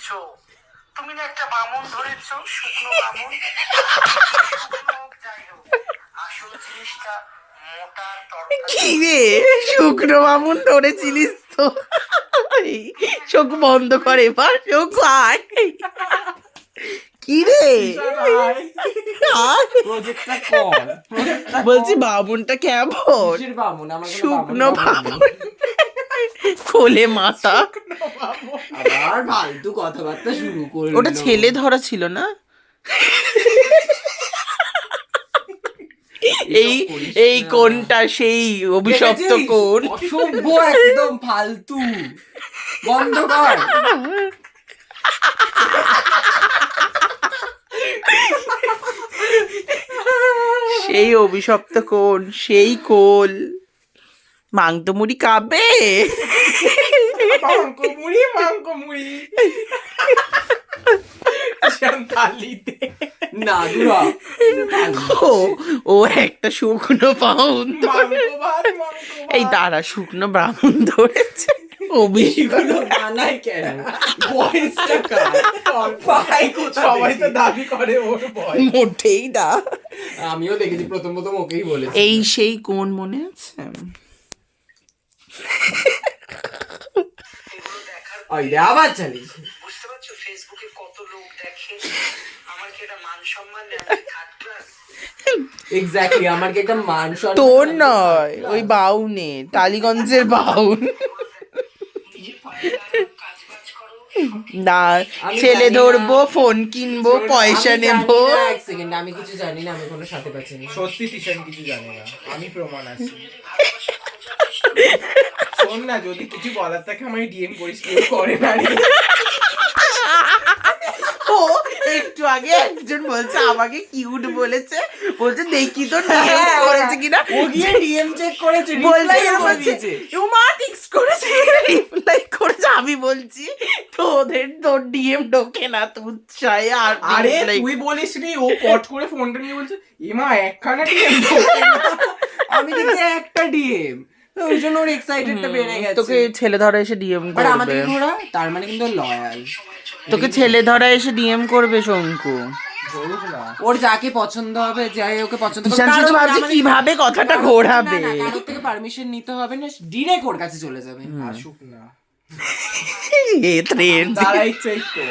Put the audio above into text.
ধরেছো, তুমি না একটা বামন ধরেছো, শুকনো বামন। যাই হোক, আসল জিনিসটা মোটা তরকারি। কি রে, শুকনো বামুন ধরেছিলিস তো? চোখ বন্ধ করে, এবার চোখ আয়। কি রে প্রজেক্টটা কর, বলছি বামুনটা কেমন? কিসের বামুন? আমার কোনো শুকনো বামুন বামুন, খোলে মাথা। আবার ফালতু কথাবার্তা শুরু করলো। ওটা ছেলে ধরা ছিল না? এই এই কোনটা সেই অভিশপ্ত কোন? অসভ্য একদম, ফালতু, বন্ধ কর। সেই অভিশপ্ত কোন, সেই কোল। মাংতো মুড়ি কাবে? মাংকমুড়ি শান্তালিতে না দুরা, ও ও একটা শুকনো বামুন এই দাঁড়া, শুকনো ব্রাহ্মণ ধরেছে। এগুলো বানায় কেন? ভয়েসটা কার? পাই কোথা সবাই তো থেকে? দাবি করে ওর বয়। মোটেই না। আমিও দেখেছি, প্রথম ওকেই বলেছি। এই সেই কোন মনে আছে? ওই রে, আবার চালিয়েছে। বুঝতে পারছো ফেসবুকে কত লোক দেখে? আমার কি এটা মান সম্মান নেই? Third class. এক্স্যাক্টলি, আমার কি একটা মান সম্মান? তোর নয়, ওই বাউনে, টালিগঞ্জের বাউন। নিজের পায়ে দাঁড়াও, কাজ বাজ করো। না, আমি ছেলে জানি না। ধরবো, ফোন কিনবো, পয়সা আমি নেবো। জানি না, এক সেকেন্ড, আমি কিছু জানি না, আমি কোনো সাথে পাচ্ছি না। সত্যি তিশান কিছু জানে না, আমি প্রমাণ আছি। শোন না, যদি কিছু বলার থাকে আমায় ডিএম করিস, কেউ করে না রে। ও একটু আগে একজন বলছে আমাকে কিউট বলেছে, বলছে দেখি তো DM করেছে কিনা। ও গিয়ে ডিএম চেক করেছে, বলছে reply করে বলছে দিয়েছে। মা টিক্স করেছে, রিপ্লাই করেছে। আমি বলছি তোর ডিএম ঢোকে না তো উৎসাহে। আর আরে reply- তুই বলিস নি, ও পট করে ফোনটা নিয়ে বলছে এমা একখানা ডিএম। আমি দেখছি একটা ডিএম, তো ওই জন্য ওর এক্সাইটেডটা বেড়ে গেছে। তোকে ছেলে ধরা এসে ডিএম বাট আমাদের করবে, ঘোড়া তার মানে কিন্তু লয়াল। তোকে ছেলে ধরা এসে ডিএম করবে শঙ্কু। ধরুক না। ওর যাকে পছন্দ হবে, যাই ওকে পছন্দ করবে, ঈশান শুধু কারোর ভাবছে আমাদের- কিভাবে কথাটা কারোর- ঘোরাবে। না, না, কারোর থেকে পারমিশন নিতে হবে না, ডিরেক্ট ওর কাছে চলে যাবে। আসুক না, এ ট্রেন তারা ইচ্ছে তো